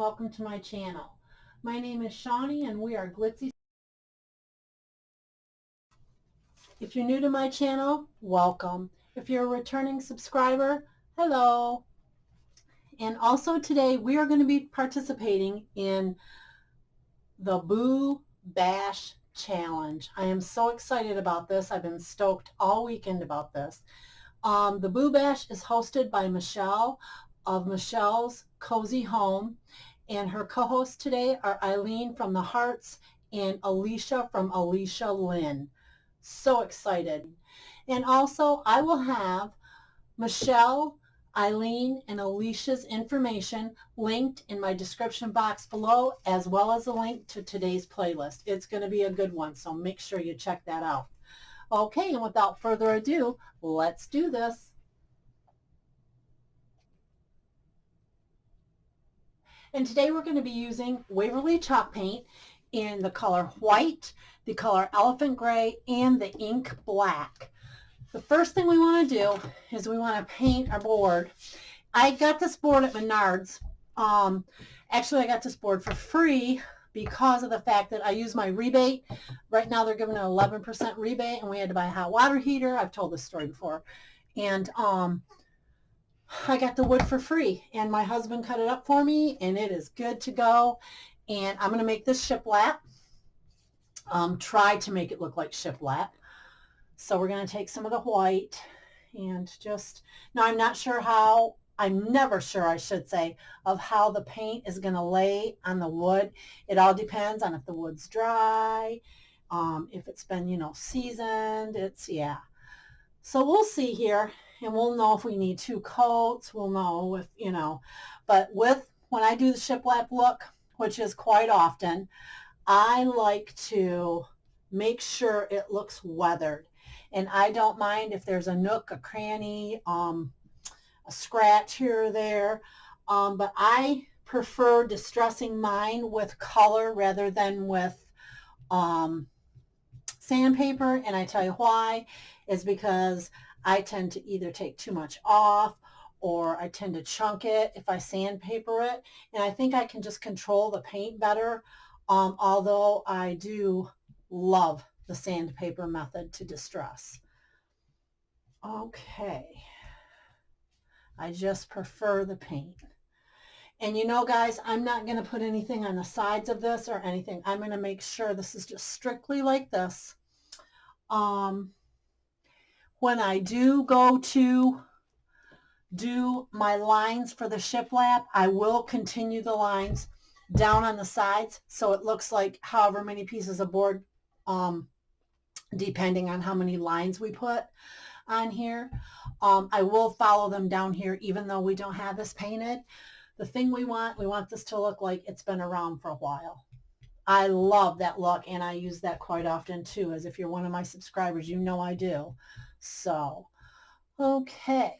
welcome to my channel. My name is Shawnee and we are Glitzy. If you're new to my channel, welcome. If you're a returning subscriber, hello. And also today we are going to be participating in the Boobash challenge. I am so excited about this. I've been stoked all weekend about this. The Boobash is hosted by Michelle of Michelle's Cozy Home, and her co-hosts today are ILENE from the Hearts and ALICIA from ILENE. So excited. And also I will have Michelle, ILENE, and ALICIA's information linked in my description box below, as well as a link to today's playlist. It's going to be a good one, so make sure you check that out. Okay, and without further ado, let's do this. And today we're going to be using Waverly chalk paint in the color white, the color elephant gray, and the ink black. The first thing we want to do is we want to paint our board. I got this board at Menards. Actually, I got this board for free because of the fact that I use my rebate. Right now they're giving an 11% rebate, and we had to buy a hot water heater. I've told this story before. And I got the wood for free, and my husband cut it up for me, and it is good to go. And I'm going to make this shiplap. Try to make it look like shiplap. So we're going to take some of the white and just, now I'm not sure how, I'm never sure I should say, of how the paint is going to lay on the wood. It all depends on if the wood's dry, if it's been, you know, seasoned. It's, yeah. So we'll see here, and we'll know if we need 2 coats. We'll know if, you know, but when I do the shiplap look, which is quite often, I like to make sure it looks weathered. And I don't mind if there's a nook, a cranny, a scratch here or there. But I prefer distressing mine with color rather than with sandpaper. And I tell you why, is because I tend to either take too much off, or I tend to chunk it if I sandpaper it. And I think I can just control the paint better, although I do love the sandpaper method to distress. Okay, I just prefer the paint. And you know, guys, I'm not going to put anything on the sides of this or anything. I'm going to make sure this is just strictly like this. When I do go to do my lines for the shiplap, I will continue the lines down on the sides so it looks like however many pieces of board, depending on how many lines we put on here. I will follow them down here even though we don't have this painted. The thing we want this to look like it's been around for a while. I love that look, and I use that quite often too, as if you're one of my subscribers, you know I do. So, okay.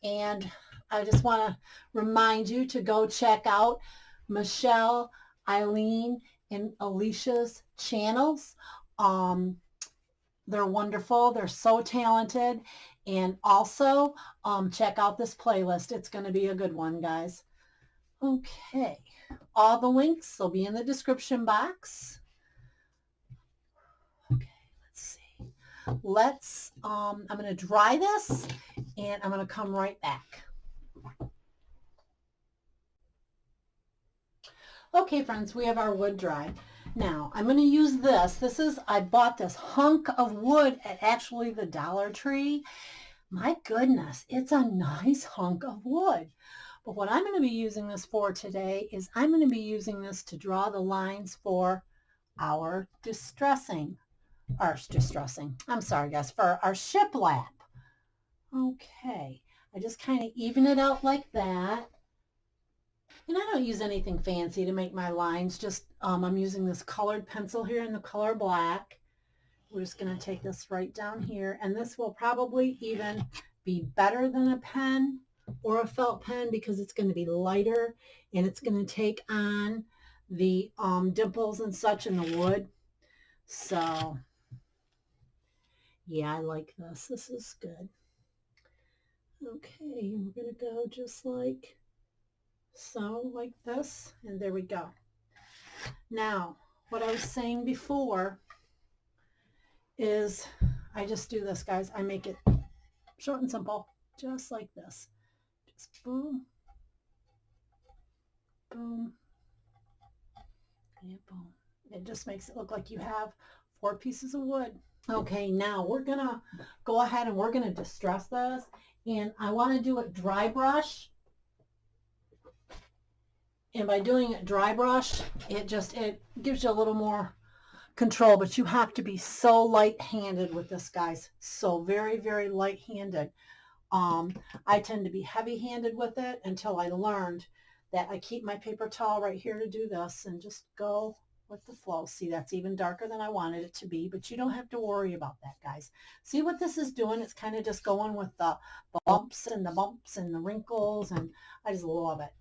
And I just want to remind you to go check out Michelle, ILENE, and ALICIA's channels. They're wonderful. They're so talented. And also check out this playlist. It's going to be a good one, guys. Okay. All the links will be in the description box. Okay, let's see. I'm going to dry this, and I'm going to come right back. Okay, friends, we have our wood dry. Now, I'm going to use this. I bought this hunk of wood at actually the Dollar Tree. My goodness, it's a nice hunk of wood. But what I'm going to be using this for today is I'm going to be using this to draw the lines for our I'm sorry, guys, for our shiplap. Okay, I just kind of even it out like that. And I don't use anything fancy to make my lines, just I'm using this colored pencil here in the color black. We're just going to take this right down here, and this will probably even be better than a pen or a felt pen because it's going to be lighter, and it's going to take on the dimples and such in the wood. So, yeah, I like this. This is good. Okay, we're going to go just like So like this, and there we go. Now, what I was saying before is I just do this, guys. I make it short and simple, just like this. Just boom, boom, and boom. It just makes it look like you have 4 pieces of wood. Okay, now we're gonna go ahead and we're gonna distress this, and I want to do it dry brush. And by doing it dry brush, it gives you a little more control, but you have to be so light-handed with this, guys. So very, very light-handed. I tend to be heavy-handed with it until I learned that I keep my paper towel right here to do this and just go with the flow. See, that's even darker than I wanted it to be, but you don't have to worry about that, guys. See what this is doing? It's kind of just going with the bumps and the wrinkles, and I just love it.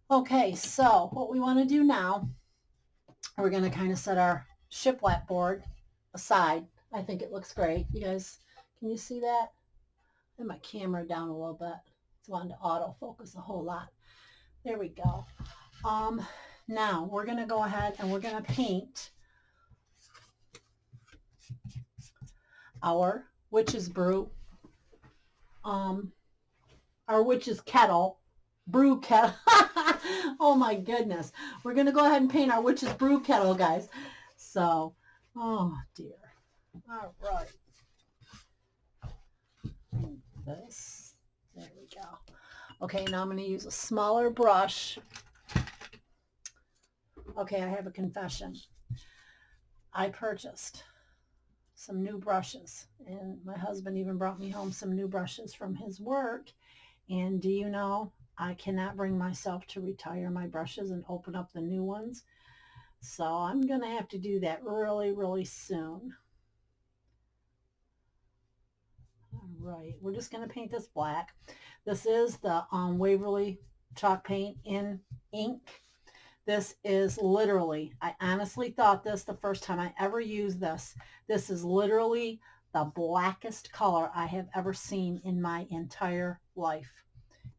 Okay, so what we want to do now, we're going to kind of set our shiplap board aside. I think it looks great. You guys, can you see that? I have my camera down a little bit. It's wanting to autofocus a whole lot. There we go. Now we're going to go ahead and we're going to paint our witch's brew, our witch's kettle, brew kettle. Oh my goodness. We're going to go ahead and paint our witch's brew kettle, guys. So, oh dear. All right. This. There we go. Okay, now I'm going to use a smaller brush. Okay, I have a confession. I purchased some new brushes, and my husband even brought me home some new brushes from his work. And do you know, I cannot bring myself to retire my brushes and open up the new ones. So I'm going to have to do that really, really soon. All right, we're just going to paint this black. This is the Waverly chalk paint in ink. This is literally, I honestly thought this the first time I ever used this. This is literally the blackest color I have ever seen in my entire life.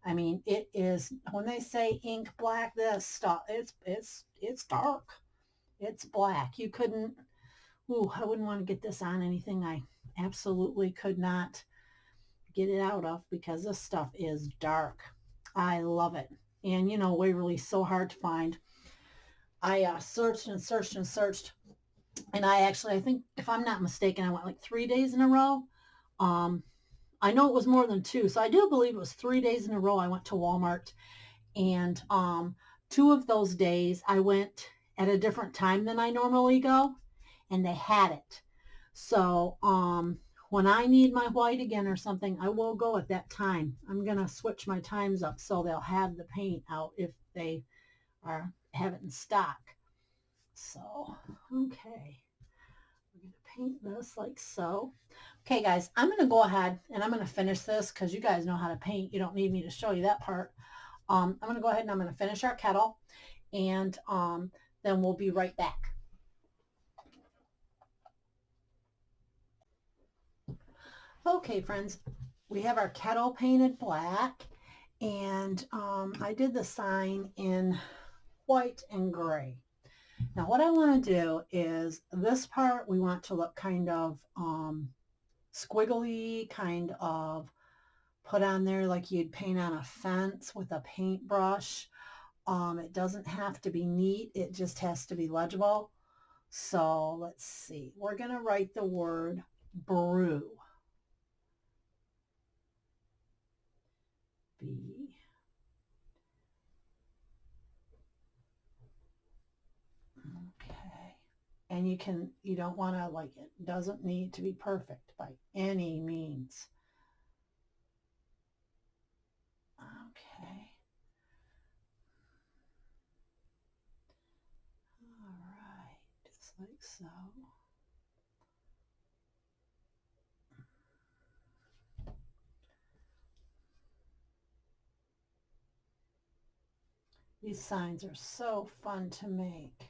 I mean, it is, when they say ink black, this stuff, it's dark. It's black. You couldn't, ooh, I wouldn't want to get this on anything I absolutely could not get it out of, because this stuff is dark. I love it. And you know, Waverly's so hard to find. I searched and searched and searched, and I think, if I'm not mistaken, I went like 3 days in a row. I know it was more than 2, so I do believe it was 3 days in a row I went to Walmart, and 2 of those days I went at a different time than I normally go, and they had it. So when I need my white again or something, I will go at that time. I'm going to switch my times up so they'll have the paint out if they have it in stock. So, okay. We're going to paint this like so. Okay, guys, I'm going to go ahead and I'm going to finish this because you guys know how to paint. You don't need me to show you that part. I'm going to go ahead and I'm going to finish our kettle, and then we'll be right back. Okay, friends, we have our kettle painted black, and I did the sign in white and gray. Now what I want to do is this part we want to look kind of squiggly, kind of put on there like you'd paint on a fence with a paintbrush. It doesn't have to be neat, it just has to be legible. So let's see, we're going to write the word brew. B. Okay. And you don't want to, like, it doesn't need to be perfect by any means. Okay. All right, just like so. These signs are so fun to make.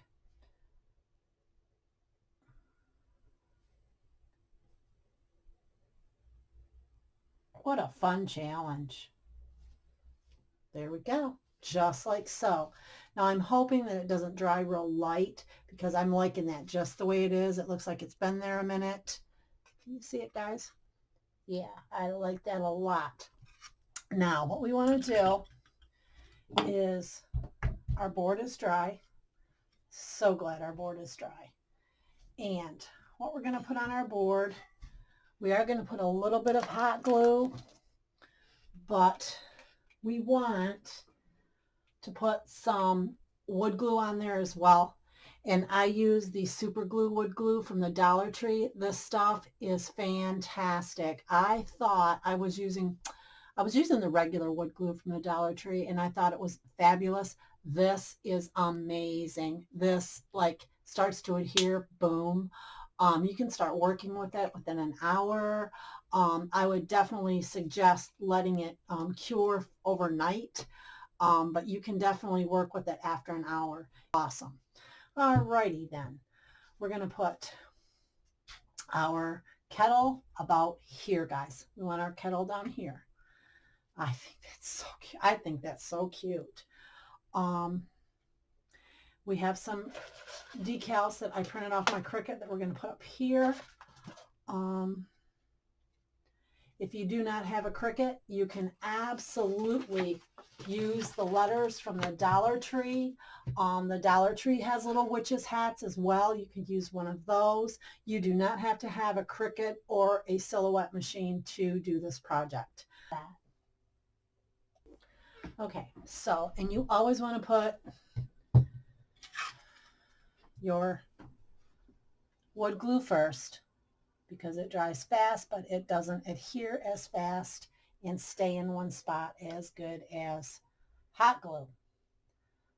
What a fun challenge. There we go. just like so. Now I'm hoping that it doesn't dry real light because I'm liking that just the way it is. It looks like it's been there a minute. Can you see it, guys? Yeah, I like that a lot. Now what we want to do is, our board is dry. So glad our board is dry. And what we're going to put on our board, we are going to put a little bit of hot glue, but we want to put some wood glue on there as well. And I use the super glue wood glue from the Dollar Tree. This stuff is fantastic. I thought I was using the regular wood glue from the Dollar Tree, and I thought it was fabulous. This is amazing. This like starts to adhere, boom. You can start working with it within an hour. I would definitely suggest letting it cure overnight, but you can definitely work with it after an hour. Awesome. Alrighty then. We're going to put our kettle about here, guys. We want our kettle down here. I think that's so cute. I think that's so cute. We have some decals that I printed off my Cricut that we're going to put up here. If you do not have a Cricut, you can absolutely use the letters from the Dollar Tree. The Dollar Tree has little witches hats as well. You can use one of those. You do not have to have a Cricut or a Silhouette machine to do this project. Okay, so, and you always want to put your wood glue first because it dries fast, but it doesn't adhere as fast and stay in one spot as good as hot glue.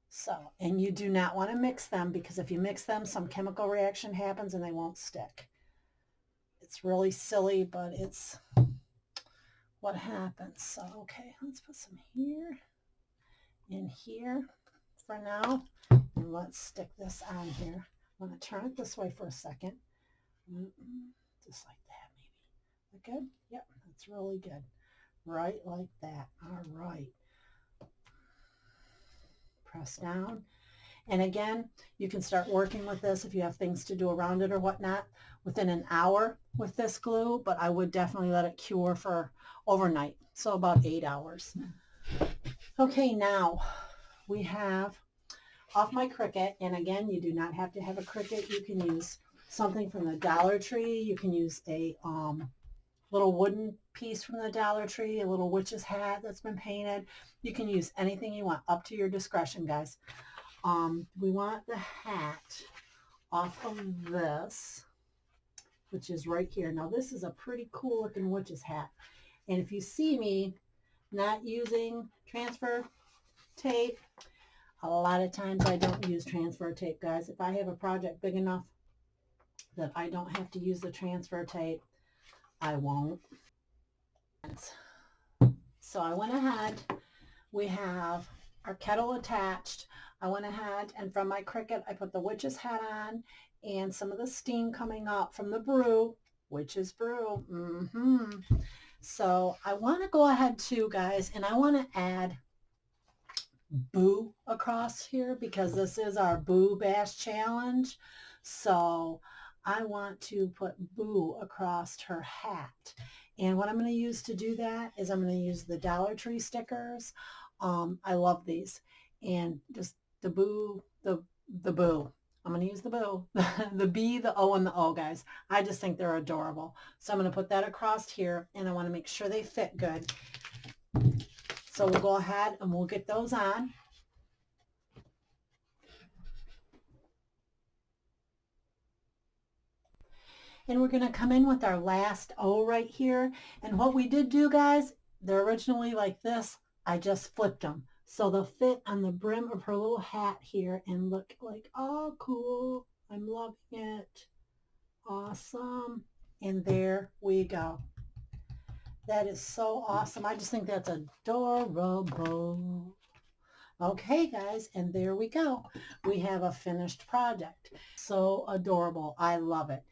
So, and you do not want to mix them because if you mix them, some chemical reaction happens and they won't stick. It's really silly, but it's what happens. So, okay, let's put some here and here for now. And let's stick this on here. I'm going to turn it this way for a second. Just like that, maybe. That good? Yep, that's really good. Right like that. All right. Press down. And again, you can start working with this if you have things to do around it or whatnot within an hour with this glue, but I would definitely let it cure for overnight. So about 8 hours. Okay, now we have off my Cricut, and again, you do not have to have a Cricut. You can use something from the Dollar Tree. You can use a little wooden piece from the Dollar Tree, a little witch's hat that's been painted. You can use anything you want, up to your discretion, guys. We want the hat off of this, which is right here. Now, this is a pretty cool looking witch's hat. And if you see me not using transfer tape, a lot of times I don't use transfer tape, guys. If I have a project big enough that I don't have to use the transfer tape, I won't. So I went ahead. We have our kettle attached. I went ahead and from my Cricut, I put the witch's hat on and some of the steam coming up from the Brew, witch's brew. So I want to go ahead too, guys, and I want to add Boo across here because this is our Boobash challenge. So I want to put Boo across her hat. And what I'm going to use to do that is I'm going to use the Dollar Tree stickers. I love these. And just the Boo, the Boo. I'm going to use the Boo, the B, the O, and the O, guys. I just think they're adorable. So I'm going to put that across here, and I want to make sure they fit good. So we'll go ahead and we'll get those on. And we're going to come in with our last O right here. And what we did do, guys, they're originally like this. I just flipped them. So they'll fit on the brim of her little hat here and look like, oh, cool. I'm loving it. Awesome. And there we go. That is so awesome. I just think that's adorable. Okay, guys, and there we go. We have a finished project. So adorable. I love it.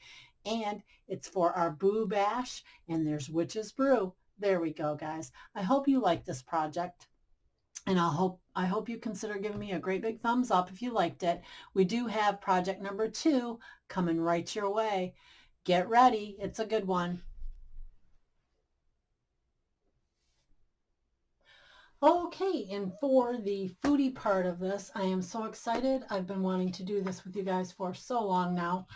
And it's for our Boobash, and there's Witch's Brew. There we go, guys. I hope you like this project, and I I hope you consider giving me a great big thumbs up if you liked it. We do have project number 2 coming right your way. Get ready. It's a good one. Okay, and for the foodie part of this, I am so excited. I've been wanting to do this with you guys for so long now.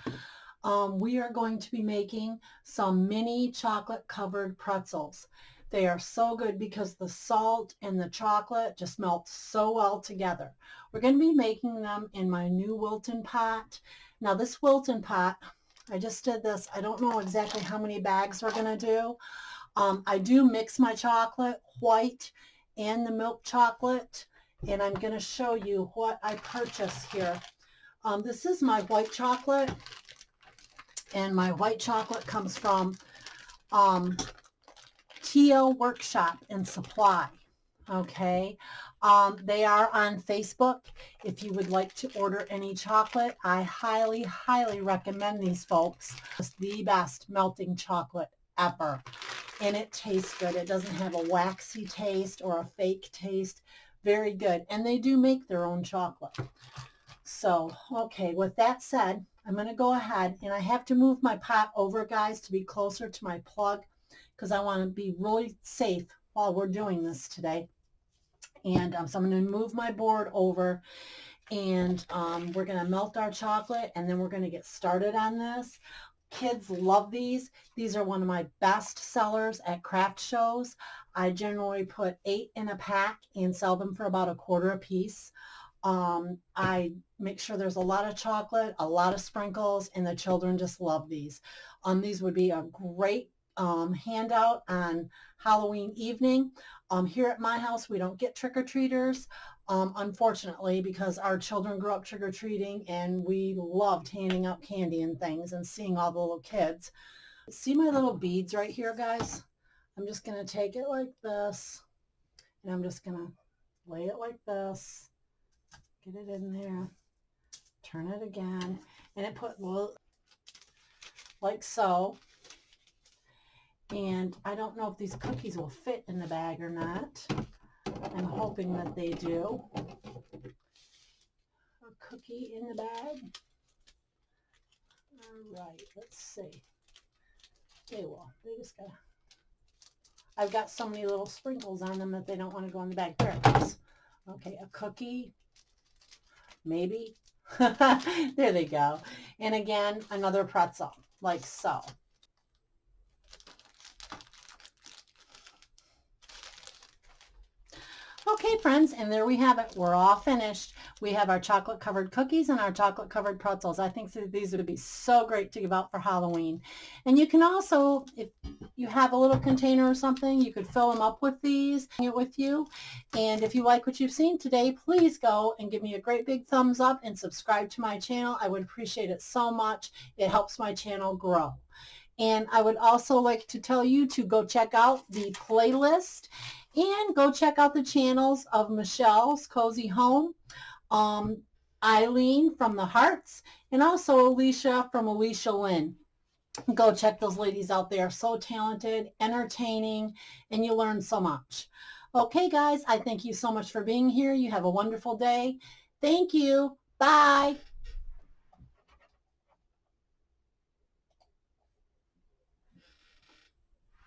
We are going to be making some mini chocolate covered pretzels. They are so good because the salt and the chocolate just melt so well together. We're going to be making them in my new Wilton pot. Now this Wilton pot, I just did this. I don't know exactly how many bags we're going to do. I do mix my chocolate, white and the milk chocolate, and I'm going to show you what I purchased here. This is my white chocolate, and my white chocolate comes from TL Workshop and Supply. Okay, they are on Facebook. If you would like to order any chocolate, I highly, highly recommend these folks. It's the best melting chocolate ever. And it tastes good. It doesn't have a waxy taste or a fake taste. Very good. And they do make their own chocolate. So, okay, with that said, I'm going to go ahead, and I have to move my pot over, guys, to be closer to my plug because I want to be really safe while we're doing this today. And so I'm going to move my board over, and we're going to melt our chocolate, and then we're going to get started on this. Kids love these. These are one of my best sellers at craft shows. I generally put 8 in a pack and sell them for about $1 a piece. I make sure there's a lot of chocolate, a lot of sprinkles, and the children just love these. These would be a great handout on Halloween evening. Here at my house, we don't get trick-or-treaters, unfortunately, because our children grew up trick-or-treating, and we loved handing out candy and things and seeing all the little kids. See my little beads right here, guys? I'm just going to take it like this, and I'm just going to lay it like this, get it in there, turn it again, and it put like so. And I don't know if these cookies will fit in the bag or not. I'm hoping that they do. A cookie in the bag. All right, let's see. They will. They just gotta. I've got so many little sprinkles on them that they don't want to go in the bag. There it goes. Okay, a cookie. Maybe. There they go. And again, another pretzel, like so. Okay, friends, and there we have it. We're all finished. We have our chocolate covered cookies and our chocolate covered pretzels. I think that these would be so great to give out for Halloween. And you can also, if you have a little container or something, you could fill them up with these, bring it with you. And if you like what you've seen today, please go and give me a great big thumbs up and subscribe to my channel. I would appreciate it so much. It helps my channel grow. And I would also like to tell you to go check out the playlist and go check out the channels of Michelle's Cozy Home, ILENE from the Hearts, and also Alicia from ILENE. Go check those ladies out. They are so talented, entertaining, and you learn so much. Okay, guys, I thank you so much for being here. You have a wonderful day. Thank you. Bye.